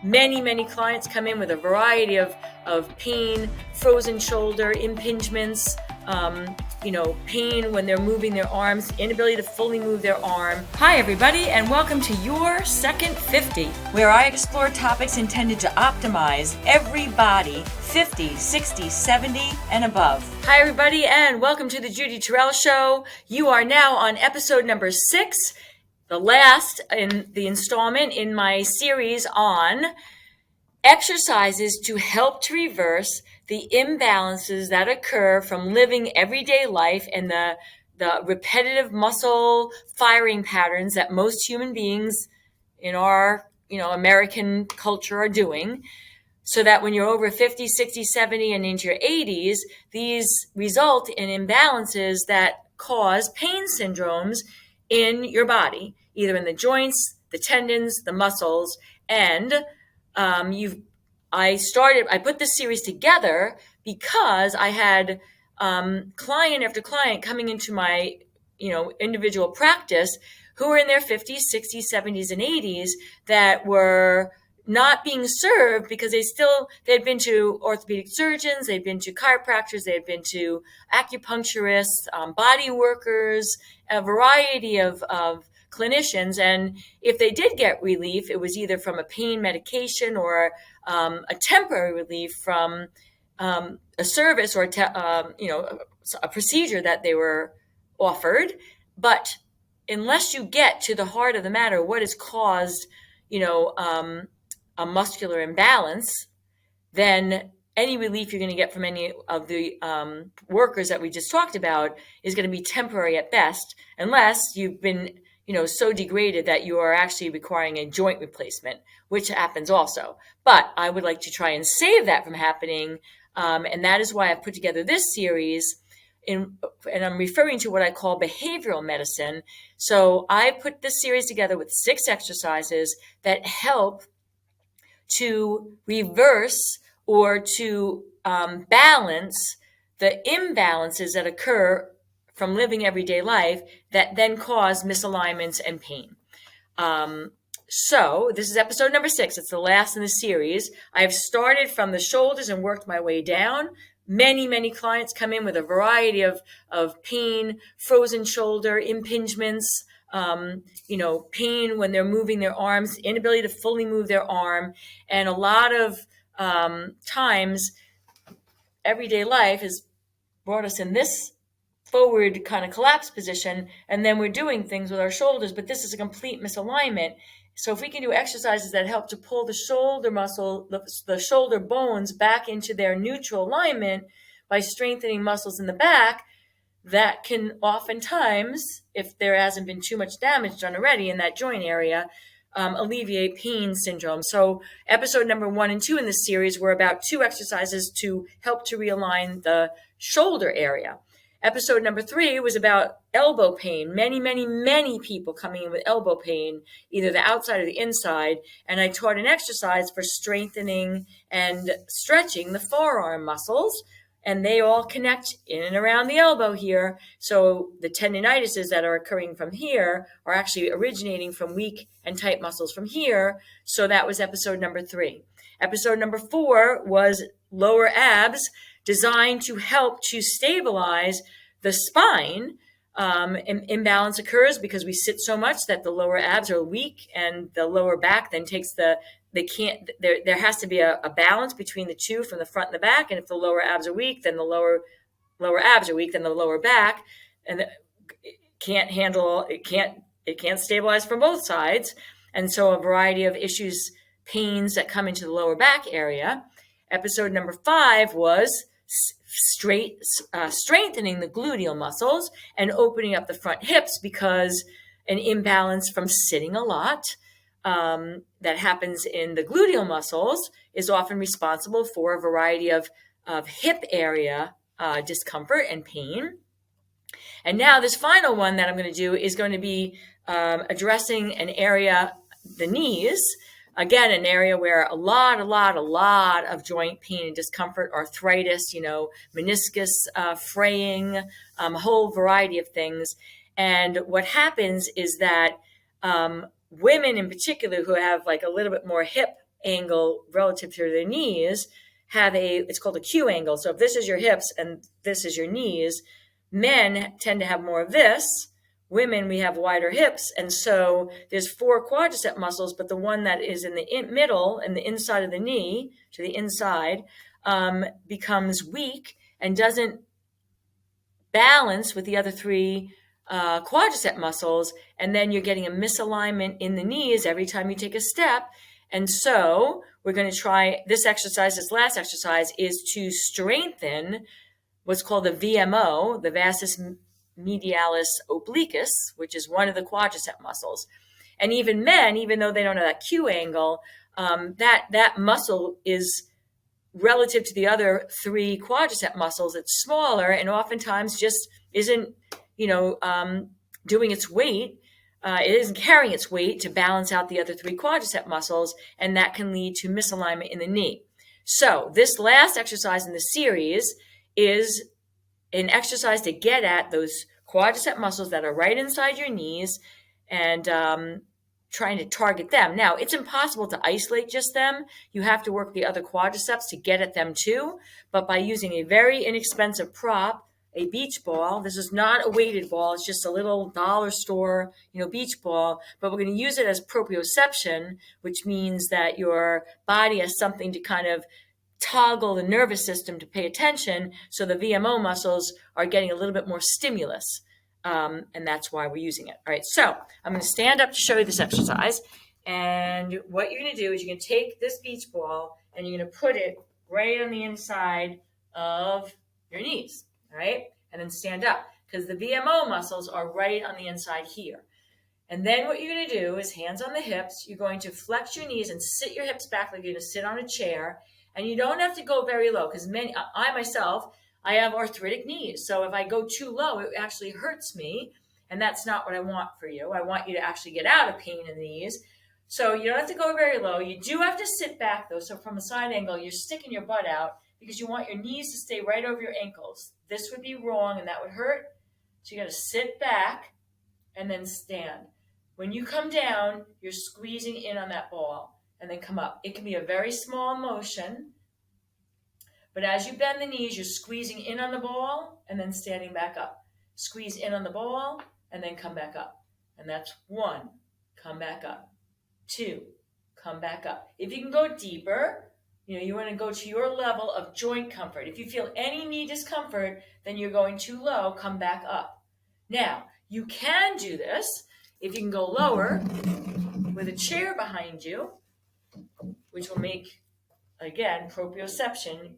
Many clients come in with a variety of pain, frozen shoulder, impingements, pain when they're moving their arms, inability to fully move their arm. Hi, everybody, and welcome to Your Second 50, where I explore topics intended to optimize every body 50, 60, 70, and above. Hi, everybody, and welcome to the Judy Terrell Show. You are now on episode number 6, the last in the installment in my series on exercises to help to reverse the imbalances that occur from living everyday life and the repetitive muscle firing patterns that most human beings in our American culture are doing, so that when you're over 50, 60, 70, and into your 80s, these result in imbalances that cause pain syndromes in your body, either in the joints, the tendons, the muscles. And I put this series together because I had client after client coming into my individual practice who were in their 50s, 60s, 70s, and 80s that were not being served because they'd been to orthopedic surgeons, they'd been to chiropractors, they'd been to acupuncturists, body workers, a variety of clinicians. And if they did get relief, it was either from a pain medication or a temporary relief from a service or a procedure that they were offered. But unless you get to the heart of the matter, what has caused a muscular imbalance, then any relief you're going to get from any of the workers that we just talked about is going to be temporary at best, unless you've been so degraded that you are actually requiring a joint replacement, which happens also. But I would like to try and save that from happening. And that is why I've put together this series, and I'm referring to what I call behavioral medicine. So I put this series together with 6 exercises that help to reverse or to balance the imbalances that occur from living everyday life that then cause misalignments and pain. So this is episode number 6. It's the last in the series. I've started from the shoulders and worked my way down. Many clients come in with a variety of pain, frozen shoulder, impingements, pain when they're moving their arms, inability to fully move their arm. And a lot of times, everyday life has brought us in this forward kind of collapse position, and then we're doing things with our shoulders, but this is a complete misalignment. So if we can do exercises that help to pull the shoulder muscle, the shoulder bones back into their neutral alignment by strengthening muscles in the back, that can oftentimes, if there hasn't been too much damage done already in that joint area, alleviate pain syndrome. So episode number 1 and 2 in this series were about 2 exercises to help to realign the shoulder area. Episode number 3 was about elbow pain. Many people coming in with elbow pain, either the outside or the inside. And I taught an exercise for strengthening and stretching the forearm muscles. And they all connect in and around the elbow here. So the tendinitises that are occurring from here are actually originating from weak and tight muscles from here. So that was episode number 3. Episode number 4 was lower abs, designed to help to stabilize the spine. Imbalance occurs because we sit so much that the lower abs are weak, and the lower back then takes there has to be a balance between the two from the front and the back. And if the lower abs are weak, then the lower abs are weak, then the lower back, and it can't stabilize from both sides. And so a variety of issues, pains that come into the lower back area. Episode number 5 was strengthening the gluteal muscles and opening up the front hips, because an imbalance from sitting a lot that happens in the gluteal muscles is often responsible for a variety of hip area discomfort and pain. And now this final one that I'm going to do is going to be addressing an area, the knees. Again, an area where a lot of joint pain and discomfort, arthritis, meniscus fraying, a whole variety of things. And what happens is that women in particular who have like a little bit more hip angle relative to their knees have it's called a Q angle. So if this is your hips and this is your knees, men tend to have more of this. Women, we have wider hips. And so there's 4 quadricep muscles, but the one that is in the middle and the inside of the knee, to the inside, becomes weak and doesn't balance with the other 3 quadricep muscles. And then you're getting a misalignment in the knees every time you take a step. And so we're going to try this exercise. This last exercise is to strengthen what's called the VMO, the vastus medialis obliquus, which is one of the quadricep muscles. And even men, even though they don't have that Q angle, that muscle is relative to the other 3 quadricep muscles. It's smaller and oftentimes just isn't, doing its weight. It isn't carrying its weight to balance out the other 3 quadricep muscles, and that can lead to misalignment in the knee. So this last exercise in the series is an exercise to get at those quadricep muscles that are right inside your knees and trying to target them. Now, it's impossible to isolate just them. You have to work the other quadriceps to get at them too, but by using a very inexpensive prop, a beach ball. This is not a weighted ball. It's just a little dollar store, beach ball, but we're going to use it as proprioception, which means that your body has something to kind of toggle the nervous system to pay attention. So the VMO muscles are getting a little bit more stimulus. And that's why we're using it. All right. So I'm going to stand up to show you this exercise. And what you're going to do is you're going to take this beach ball and you're going to put it right on the inside of your knees. All right. And then stand up because the VMO muscles are right on the inside here. And then what you're going to do is hands on the hips. You're going to flex your knees and sit your hips back like you're going to sit on a chair. And you don't have to go very low because I have arthritic knees. So if I go too low, it actually hurts me. And that's not what I want for you. I want you to actually get out of pain in the knees. So you don't have to go very low. You do have to sit back though. So from a side angle, you're sticking your butt out because you want your knees to stay right over your ankles. This would be wrong and that would hurt. So you got to sit back and then stand. When you come down, you're squeezing in on that ball and then come up. It can be a very small motion. But as you bend the knees, you're squeezing in on the ball and then standing back up. Squeeze in on the ball and then come back up. And that's 1, come back up. 2, come back up. If you can go deeper, you want to go to your level of joint comfort. If you feel any knee discomfort, then you're going too low, come back up. Now, you can do this if you can go lower with a chair behind you, which will make, again, proprioception.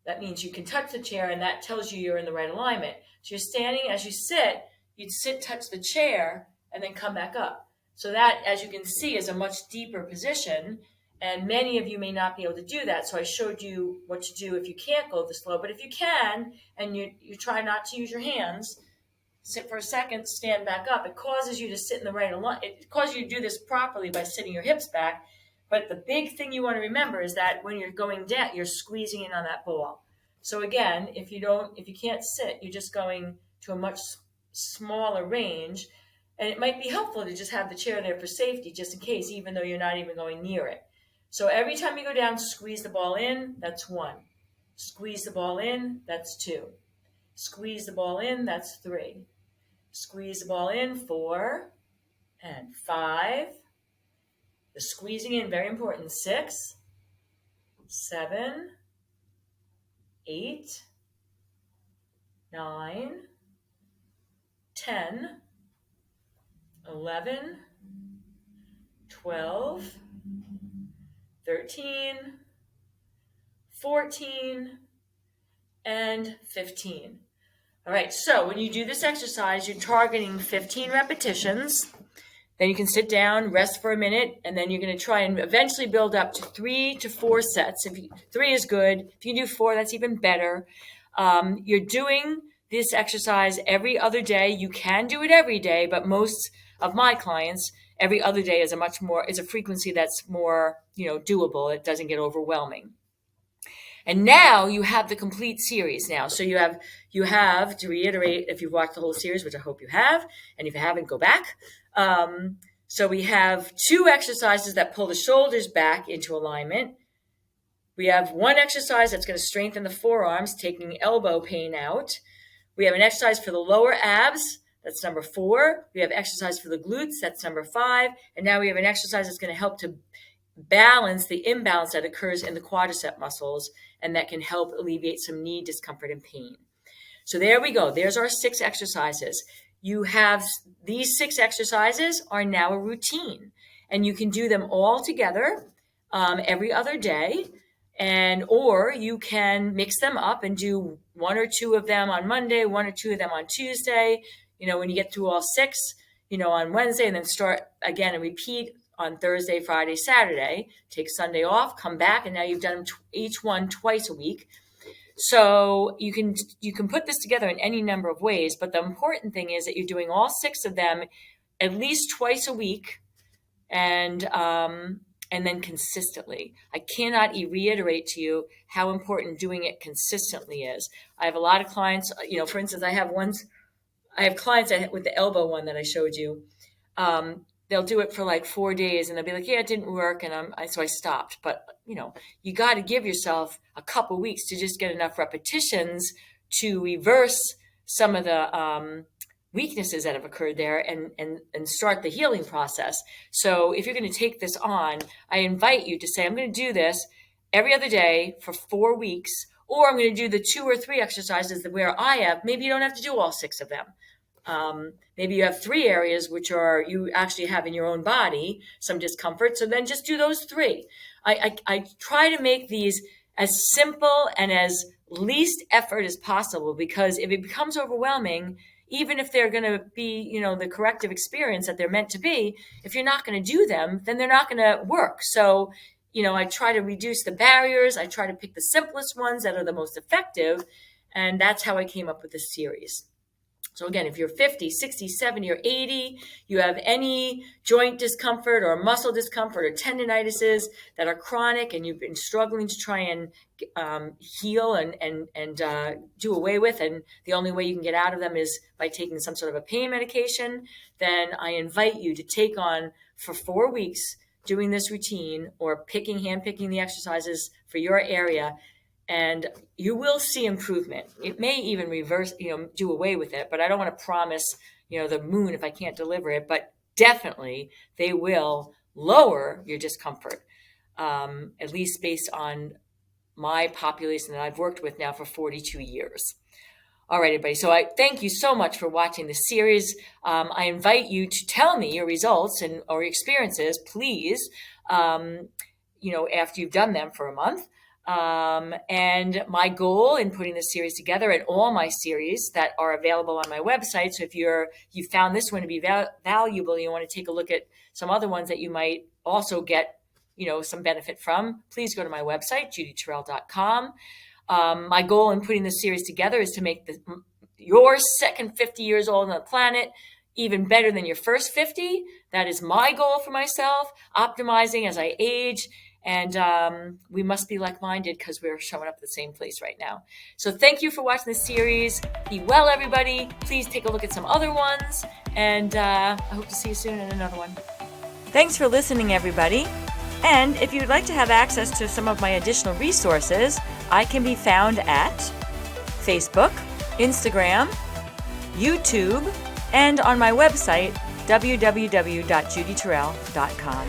That means you can touch the chair, and that tells you you're in the right alignment. So you're standing, as you sit, you'd sit, touch the chair, and then come back up. So that, as you can see, is a much deeper position, and many of you may not be able to do that. So I showed you what to do if you can't go this low. But if you can, and you try not to use your hands, sit for a second, stand back up. It causes you to sit in the right alignment. It causes you to do this properly by sitting your hips back. But the big thing you want to remember is that when you're going down, you're squeezing in on that ball. So again, if you can't sit, you're just going to a much smaller range. And it might be helpful to just have the chair there for safety, just in case, even though you're not even going near it. So every time you go down, squeeze the ball in, that's 1. Squeeze the ball in, that's 2. Squeeze the ball in, that's 3. Squeeze the ball in, 4 and 5. The squeezing in, very important, 6, 7, 8, 9, 10, 11, 12, 13, 14, and 15. All right, so when you do this exercise, you're targeting 15 repetitions. Then you can sit down, rest for a minute, and then you're going to try and eventually build up to 3 to 4 sets. 3 is good. If you do 4, that's even better. You're doing this exercise every other day. You can do it every day, but most of my clients, every other day is a frequency that's more, doable. It doesn't get overwhelming. And now you have the complete series now. So you have, to reiterate, if you've watched the whole series, which I hope you have, and if you haven't, go back. So we have 2 exercises that pull the shoulders back into alignment. We have 1 exercise that's going to strengthen the forearms, taking elbow pain out. We have an exercise for the lower abs. That's number 4. We have exercise for the glutes. That's number 5. And now we have an exercise that's going to help to balance the imbalance that occurs in the quadricep muscles, and that can help alleviate some knee discomfort and pain. So there we go. There's our 6 exercises. You have these 6 exercises are now a routine, and you can do them all together every other day. Or you can mix them up and do 1 or 2 of them on Monday, 1 or 2 of them on Tuesday, when you get through all 6, on Wednesday, and then start again and repeat on Thursday, Friday, Saturday, take Sunday off, come back, and now you've done them each one twice a week. So you can put this together in any number of ways, but the important thing is that you're doing all 6 of them at least twice a week, and then consistently. I cannot reiterate to you how important doing it consistently is. I have a lot of clients, for instance, I have clients with the elbow one that I showed you. They'll do it for like 4 days and they'll be like, yeah, it didn't work. And so I stopped. But, you got to give yourself a couple weeks to just get enough repetitions to reverse some of the weaknesses that have occurred there and start the healing process. So if you're going to take this on, I invite you to say, I'm going to do this every other day for 4 weeks, or I'm going to do the 2 or 3 exercises that where I have. Maybe you don't have to do all 6 of them. Maybe you have 3 areas which are you actually have in your own body some discomfort. So then just do those 3. I try to make these as simple and as least effort as possible, because if it becomes overwhelming, even if they're going to be, the corrective experience that they're meant to be, if you're not going to do them, then they're not going to work. So, I try to reduce the barriers. I try to pick the simplest ones that are the most effective. And that's how I came up with this series. So again, if you're 50, 60, 70, or 80, you have any joint discomfort or muscle discomfort or tendinitises that are chronic and you've been struggling to try and heal and do away with, and the only way you can get out of them is by taking some sort of a pain medication, then I invite you to take on for 4 weeks doing this routine or handpicking the exercises for your area. And you will see improvement. It may even reverse, do away with it, but I don't want to promise, the moon if I can't deliver it, but definitely they will lower your discomfort, at least based on my population that I've worked with now for 42 years. All right, everybody. So I thank you so much for watching this series. I invite you to tell me your results or experiences, please, after you've done them for a month. And my goal in putting this series together, and all my series that are available on my website. So if you found this one to be valuable, you want to take a look at some other ones that you might also get, some benefit from, please go to my website, judyterrell.com. My goal in putting this series together is to make your second 50 years old on the planet even better than your first 50. That is my goal for myself, optimizing as I age. And we must be like-minded because we're showing up at the same place right now. So thank you for watching this series. Be well, everybody. Please take a look at some other ones. And I hope to see you soon in another one. Thanks for listening, everybody. And if you'd like to have access to some of my additional resources, I can be found at Facebook, Instagram, YouTube, and on my website, www.judyterrell.com.